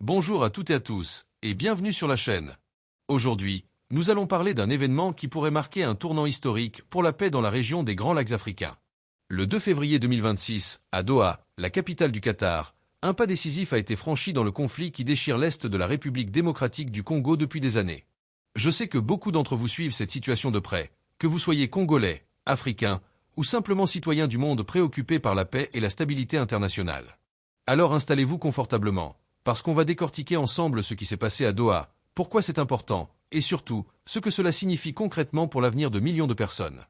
Bonjour à toutes et à tous, et bienvenue sur la chaîne. Aujourd'hui, nous allons parler d'un événement qui pourrait marquer un tournant historique pour la paix dans la région des Grands Lacs africains. Le 2 février 2026, à Doha, la capitale du Qatar, un pas décisif a été franchi dans le conflit qui déchire l'Est de la République démocratique du Congo depuis des années. Je sais que beaucoup d'entre vous suivent cette situation de près, que vous soyez congolais, africains, ou simplement citoyens du monde préoccupés par la paix et la stabilité internationale. Alors installez-vous confortablement, parce qu'on va décortiquer ensemble ce qui s'est passé à Doha, pourquoi c'est important, et surtout, ce que cela signifie concrètement pour l'avenir de millions de personnes.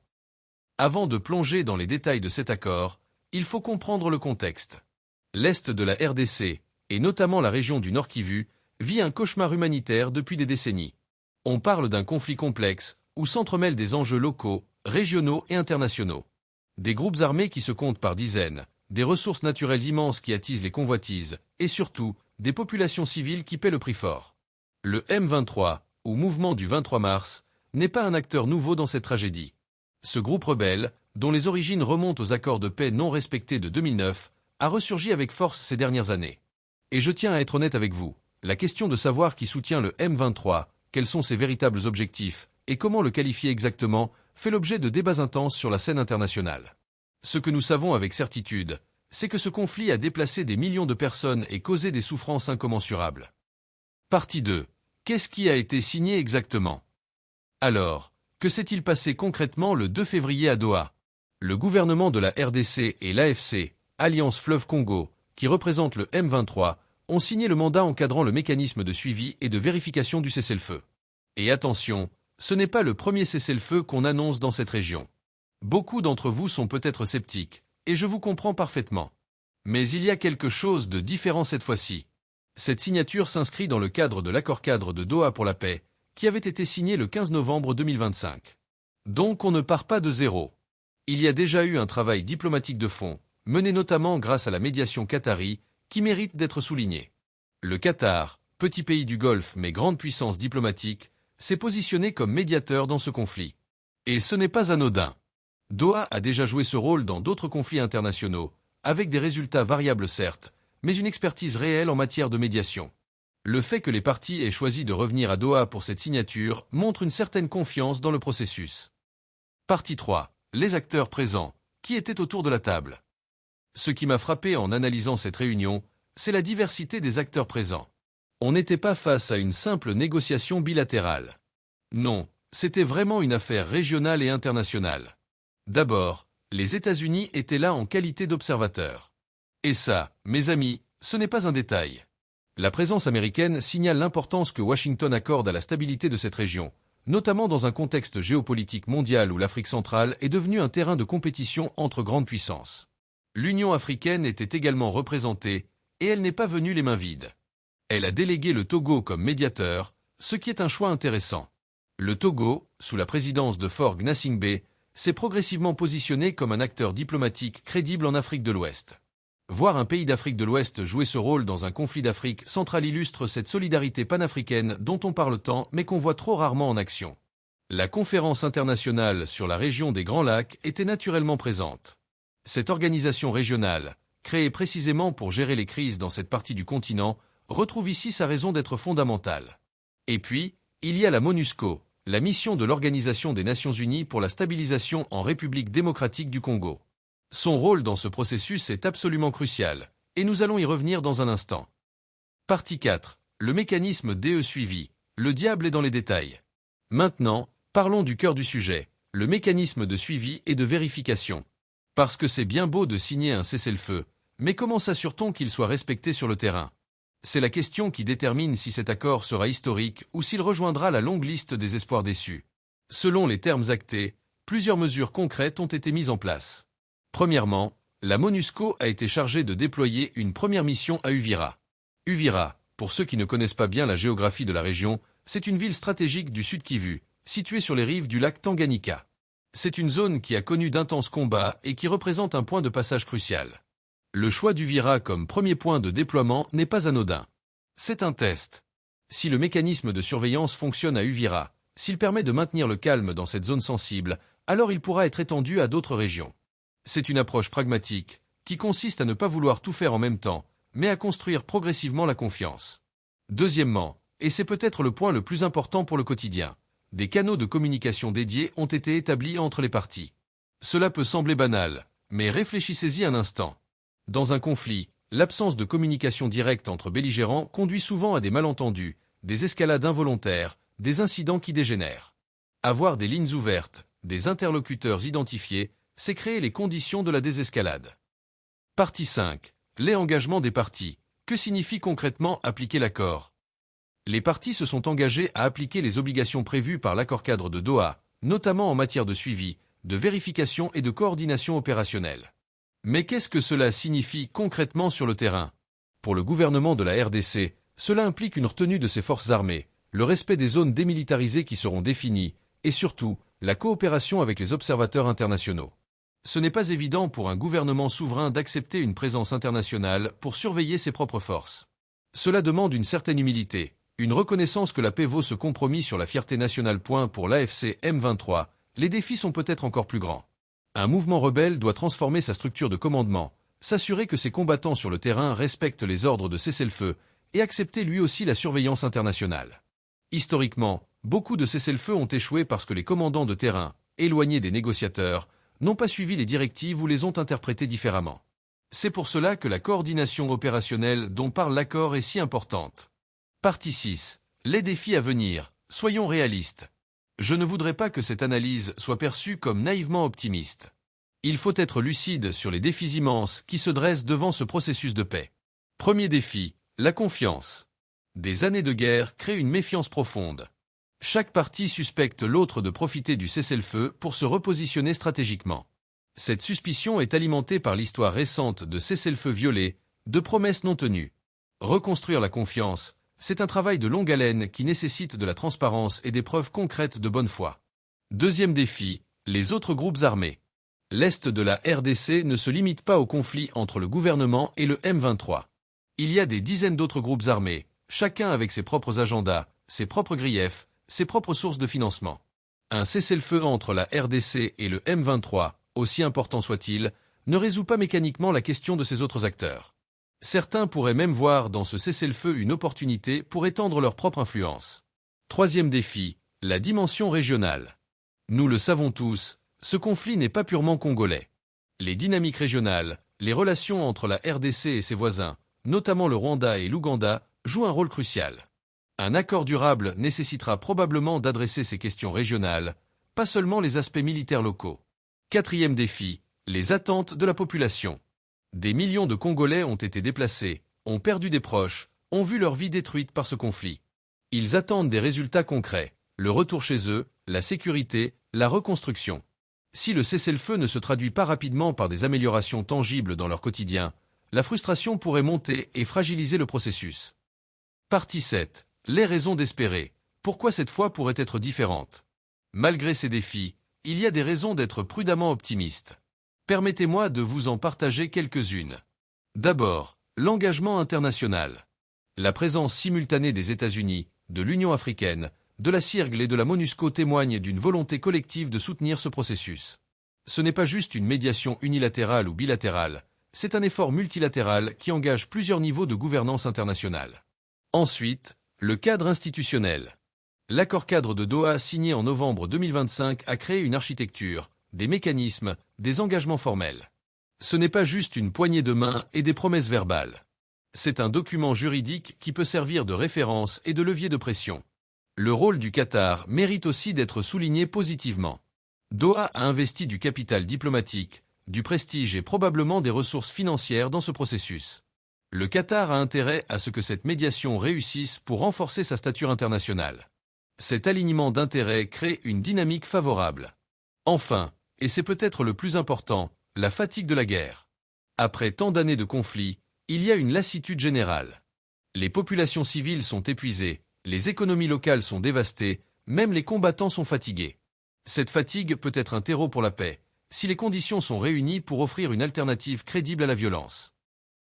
Avant de plonger dans les détails de cet accord, il faut comprendre le contexte. L'Est de la RDC, et notamment la région du Nord Kivu, vit un cauchemar humanitaire depuis des décennies. On parle d'un conflit complexe, où s'entremêlent des enjeux locaux, régionaux et internationaux. Des groupes armés qui se comptent par dizaines, des ressources naturelles immenses qui attisent les convoitises, et surtout, des populations civiles qui paient le prix fort. Le M23, ou mouvement du 23 mars, n'est pas un acteur nouveau dans cette tragédie. Ce groupe rebelle, dont les origines remontent aux accords de paix non respectés de 2009, a ressurgi avec force ces dernières années. Et je tiens à être honnête avec vous, la question de savoir qui soutient le M23, quels sont ses véritables objectifs, et comment le qualifier exactement, fait l'objet de débats intenses sur la scène internationale. Ce que nous savons avec certitude, c'est que ce conflit a déplacé des millions de personnes et causé des souffrances incommensurables. Partie 2. Qu'est-ce qui a été signé exactement? Alors, que s'est-il passé concrètement le 2 février à Doha? Le gouvernement de la RDC et l'AFC, Alliance Fleuve Congo, qui représente le M23, ont signé le mandat encadrant le mécanisme de suivi et de vérification du cessez-le-feu. Et attention, ce n'est pas le premier cessez-le-feu qu'on annonce dans cette région. Beaucoup d'entre vous sont peut-être sceptiques, et je vous comprends parfaitement. Mais il y a quelque chose de différent cette fois-ci. Cette signature s'inscrit dans le cadre de l'accord-cadre de Doha pour la paix, qui avait été signé le 15 novembre 2025. Donc on ne part pas de zéro. Il y a déjà eu un travail diplomatique de fond, mené notamment grâce à la médiation qatari, qui mérite d'être souligné. Le Qatar, petit pays du Golfe mais grande puissance diplomatique, s'est positionné comme médiateur dans ce conflit. Et ce n'est pas anodin. Doha a déjà joué ce rôle dans d'autres conflits internationaux, avec des résultats variables certes, mais une expertise réelle en matière de médiation. Le fait que les parties aient choisi de revenir à Doha pour cette signature montre une certaine confiance dans le processus. Partie 3. Les acteurs présents, qui étaient autour de la table. Ce qui m'a frappé en analysant cette réunion, c'est la diversité des acteurs présents. On n'était pas face à une simple négociation bilatérale. Non, c'était vraiment une affaire régionale et internationale. D'abord, les États-Unis étaient là en qualité d'observateurs. Et ça, mes amis, ce n'est pas un détail. La présence américaine signale l'importance que Washington accorde à la stabilité de cette région, notamment dans un contexte géopolitique mondial où l'Afrique centrale est devenue un terrain de compétition entre grandes puissances. L'Union africaine était également représentée, et elle n'est pas venue les mains vides. Elle a délégué le Togo comme médiateur, ce qui est un choix intéressant. Le Togo, sous la présidence de Faure Gnassingbé, s'est progressivement positionné comme un acteur diplomatique crédible en Afrique de l'Ouest. Voir un pays d'Afrique de l'Ouest jouer ce rôle dans un conflit d'Afrique centrale illustre cette solidarité panafricaine dont on parle tant mais qu'on voit trop rarement en action. La conférence internationale sur la région des Grands Lacs était naturellement présente. Cette organisation régionale, créée précisément pour gérer les crises dans cette partie du continent, retrouve ici sa raison d'être fondamentale. Et puis, il y a la MONUSCO, la mission de l'Organisation des Nations Unies pour la stabilisation en République démocratique du Congo. Son rôle dans ce processus est absolument crucial, et nous allons y revenir dans un instant. Partie 4. Le mécanisme DE suivi. Le diable est dans les détails. Maintenant, parlons du cœur du sujet, le mécanisme de suivi et de vérification. Parce que c'est bien beau de signer un cessez-le-feu, mais comment s'assure-t-on qu'il soit respecté sur le terrain? C'est la question qui détermine si cet accord sera historique ou s'il rejoindra la longue liste des espoirs déçus. Selon les termes actés, plusieurs mesures concrètes ont été mises en place. Premièrement, la MONUSCO a été chargée de déployer une première mission à Uvira. Uvira, pour ceux qui ne connaissent pas bien la géographie de la région, c'est une ville stratégique du Sud Kivu, située sur les rives du lac Tanganyika. C'est une zone qui a connu d'intenses combats et qui représente un point de passage crucial. Le choix d'Uvira comme premier point de déploiement n'est pas anodin. C'est un test. Si le mécanisme de surveillance fonctionne à Uvira, s'il permet de maintenir le calme dans cette zone sensible, alors il pourra être étendu à d'autres régions. C'est une approche pragmatique, qui consiste à ne pas vouloir tout faire en même temps, mais à construire progressivement la confiance. Deuxièmement, et c'est peut-être le point le plus important pour le quotidien, des canaux de communication dédiés ont été établis entre les parties. Cela peut sembler banal, mais réfléchissez-y un instant. Dans un conflit, l'absence de communication directe entre belligérants conduit souvent à des malentendus, des escalades involontaires, des incidents qui dégénèrent. Avoir des lignes ouvertes, des interlocuteurs identifiés, c'est créer les conditions de la désescalade. Partie 5. Les engagements des parties. Que signifie concrètement appliquer l'accord? Les parties se sont engagées à appliquer les obligations prévues par l'accord-cadre de Doha, notamment en matière de suivi, de vérification et de coordination opérationnelle. Mais qu'est-ce que cela signifie concrètement sur le terrain? Pour le gouvernement de la RDC, cela implique une retenue de ses forces armées, le respect des zones démilitarisées qui seront définies, et surtout, la coopération avec les observateurs internationaux. Ce n'est pas évident pour un gouvernement souverain d'accepter une présence internationale pour surveiller ses propres forces. Cela demande une certaine humilité, une reconnaissance que la paix vaut ce compromis sur la fierté nationale. Pour l'AFC M23, les défis sont peut-être encore plus grands. Un mouvement rebelle doit transformer sa structure de commandement, s'assurer que ses combattants sur le terrain respectent les ordres de cessez-le-feu et accepter lui aussi la surveillance internationale. Historiquement, beaucoup de cessez-le-feu ont échoué parce que les commandants de terrain, éloignés des négociateurs, n'ont pas suivi les directives ou les ont interprétées différemment. C'est pour cela que la coordination opérationnelle dont parle l'accord est si importante. Partie 6. Les défis à venir. Soyons réalistes. Je ne voudrais pas que cette analyse soit perçue comme naïvement optimiste. Il faut être lucide sur les défis immenses qui se dressent devant ce processus de paix. Premier défi, la confiance. Des années de guerre créent une méfiance profonde. Chaque partie suspecte l'autre de profiter du cessez-le-feu pour se repositionner stratégiquement. Cette suspicion est alimentée par l'histoire récente de cessez-le-feu violés, de promesses non tenues. Reconstruire la confiance, c'est un travail de longue haleine qui nécessite de la transparence et des preuves concrètes de bonne foi. Deuxième défi, les autres groupes armés. L'Est de la RDC ne se limite pas au conflit entre le gouvernement et le M23. Il y a des dizaines d'autres groupes armés, chacun avec ses propres agendas, ses propres griefs, ses propres sources de financement. Un cessez-le-feu entre la RDC et le M23, aussi important soit-il, ne résout pas mécaniquement la question de ces autres acteurs. Certains pourraient même voir dans ce cessez-le-feu une opportunité pour étendre leur propre influence. Troisième défi, la dimension régionale. Nous le savons tous, ce conflit n'est pas purement congolais. Les dynamiques régionales, les relations entre la RDC et ses voisins, notamment le Rwanda et l'Ouganda, jouent un rôle crucial. Un accord durable nécessitera probablement d'adresser ces questions régionales, pas seulement les aspects militaires locaux. Quatrième défi, les attentes de la population. Des millions de Congolais ont été déplacés, ont perdu des proches, ont vu leur vie détruite par ce conflit. Ils attendent des résultats concrets, le retour chez eux, la sécurité, la reconstruction. Si le cessez-le-feu ne se traduit pas rapidement par des améliorations tangibles dans leur quotidien, la frustration pourrait monter et fragiliser le processus. Partie 7. Les raisons d'espérer. Pourquoi cette fois pourrait être différente? Malgré ces défis, il y a des raisons d'être prudemment optimiste. Permettez-moi de vous en partager quelques-unes. D'abord, l'engagement international. La présence simultanée des États-Unis, de l'Union africaine, de la CIRGL et de la MONUSCO témoigne d'une volonté collective de soutenir ce processus. Ce n'est pas juste une médiation unilatérale ou bilatérale, c'est un effort multilatéral qui engage plusieurs niveaux de gouvernance internationale. Ensuite, le cadre institutionnel. L'accord-cadre de Doha signé en novembre 2025 a créé une architecture, des mécanismes, des engagements formels. Ce n'est pas juste une poignée de main et des promesses verbales. C'est un document juridique qui peut servir de référence et de levier de pression. Le rôle du Qatar mérite aussi d'être souligné positivement. Doha a investi du capital diplomatique, du prestige et probablement des ressources financières dans ce processus. Le Qatar a intérêt à ce que cette médiation réussisse pour renforcer sa stature internationale. Cet alignement d'intérêts crée une dynamique favorable. Enfin, et c'est peut-être le plus important, la fatigue de la guerre. Après tant d'années de conflits, il y a une lassitude générale. Les populations civiles sont épuisées, les économies locales sont dévastées, même les combattants sont fatigués. Cette fatigue peut être un terreau pour la paix, si les conditions sont réunies pour offrir une alternative crédible à la violence.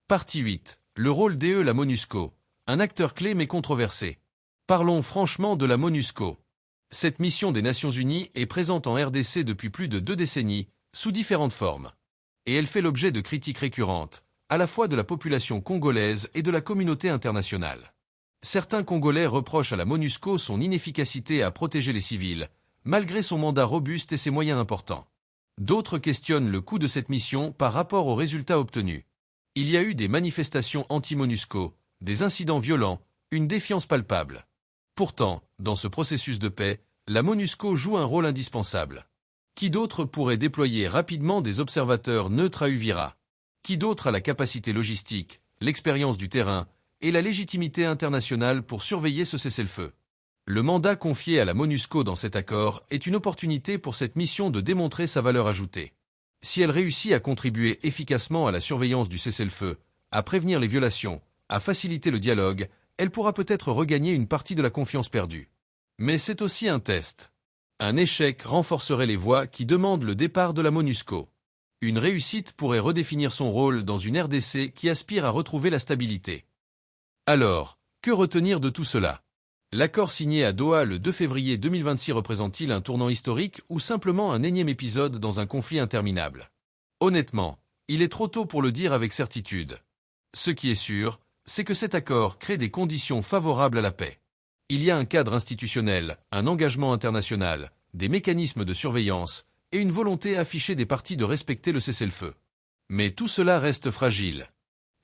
Partie 8. Le rôle la MONUSCO, un acteur clé mais controversé. Parlons franchement de la MONUSCO. Cette mission des Nations Unies est présente en RDC depuis plus de 2 décennies, sous différentes formes. Et elle fait l'objet de critiques récurrentes, à la fois de la population congolaise et de la communauté internationale. Certains Congolais reprochent à la MONUSCO son inefficacité à protéger les civils, malgré son mandat robuste et ses moyens importants. D'autres questionnent le coût de cette mission par rapport aux résultats obtenus. Il y a eu des manifestations anti-MONUSCO, des incidents violents, une défiance palpable. Pourtant, dans ce processus de paix, la MONUSCO joue un rôle indispensable. Qui d'autre pourrait déployer rapidement des observateurs neutres à Uvira? Qui d'autre a la capacité logistique, l'expérience du terrain et la légitimité internationale pour surveiller ce cessez-le-feu? Le mandat confié à la MONUSCO dans cet accord est une opportunité pour cette mission de démontrer sa valeur ajoutée. Si elle réussit à contribuer efficacement à la surveillance du cessez-le-feu, à prévenir les violations, à faciliter le dialogue, elle pourra peut-être regagner une partie de la confiance perdue. Mais c'est aussi un test. Un échec renforcerait les voix qui demandent le départ de la MONUSCO. Une réussite pourrait redéfinir son rôle dans une RDC qui aspire à retrouver la stabilité. Alors, que retenir de tout cela? L'accord signé à Doha le 2 février 2026 représente-t-il un tournant historique ou simplement un énième épisode dans un conflit interminable? Honnêtement, il est trop tôt pour le dire avec certitude. Ce qui est sûr, c'est que cet accord crée des conditions favorables à la paix. Il y a un cadre institutionnel, un engagement international, des mécanismes de surveillance et une volonté affichée des parties de respecter le cessez-le-feu. Mais tout cela reste fragile.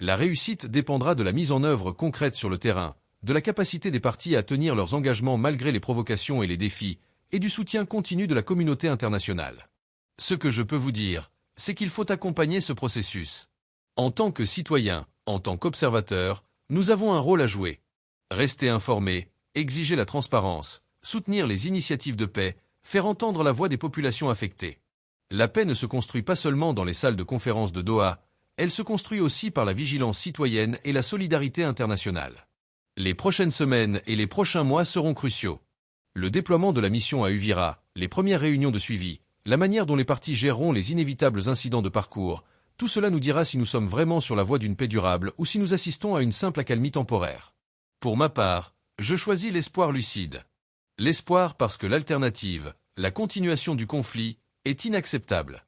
La réussite dépendra de la mise en œuvre concrète sur le terrain, de la capacité des parties à tenir leurs engagements malgré les provocations et les défis, et du soutien continu de la communauté internationale. Ce que je peux vous dire, c'est qu'il faut accompagner ce processus. En tant que citoyens, en tant qu'observateurs, nous avons un rôle à jouer. Rester informés, exiger la transparence, soutenir les initiatives de paix, faire entendre la voix des populations affectées. La paix ne se construit pas seulement dans les salles de conférence de Doha, elle se construit aussi par la vigilance citoyenne et la solidarité internationale. Les prochaines semaines et les prochains mois seront cruciaux. Le déploiement de la mission à Uvira, les premières réunions de suivi, la manière dont les parties géreront les inévitables incidents de parcours, tout cela nous dira si nous sommes vraiment sur la voie d'une paix durable ou si nous assistons à une simple accalmie temporaire. Pour ma part, je choisis l'espoir lucide. L'espoir parce que l'alternative, la continuation du conflit, est inacceptable.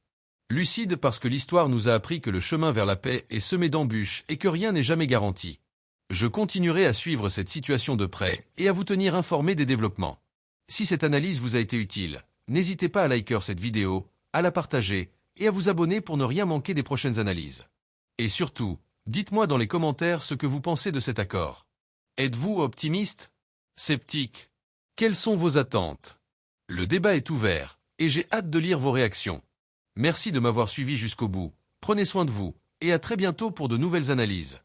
Lucide parce que l'histoire nous a appris que le chemin vers la paix est semé d'embûches et que rien n'est jamais garanti. Je continuerai à suivre cette situation de près et à vous tenir informé des développements. Si cette analyse vous a été utile, n'hésitez pas à liker cette vidéo, à la partager et à vous abonner pour ne rien manquer des prochaines analyses. Et surtout, dites-moi dans les commentaires ce que vous pensez de cet accord. Êtes-vous optimiste? Sceptique? Quelles sont vos attentes? Le débat est ouvert, et j'ai hâte de lire vos réactions. Merci de m'avoir suivi jusqu'au bout, prenez soin de vous, et à très bientôt pour de nouvelles analyses.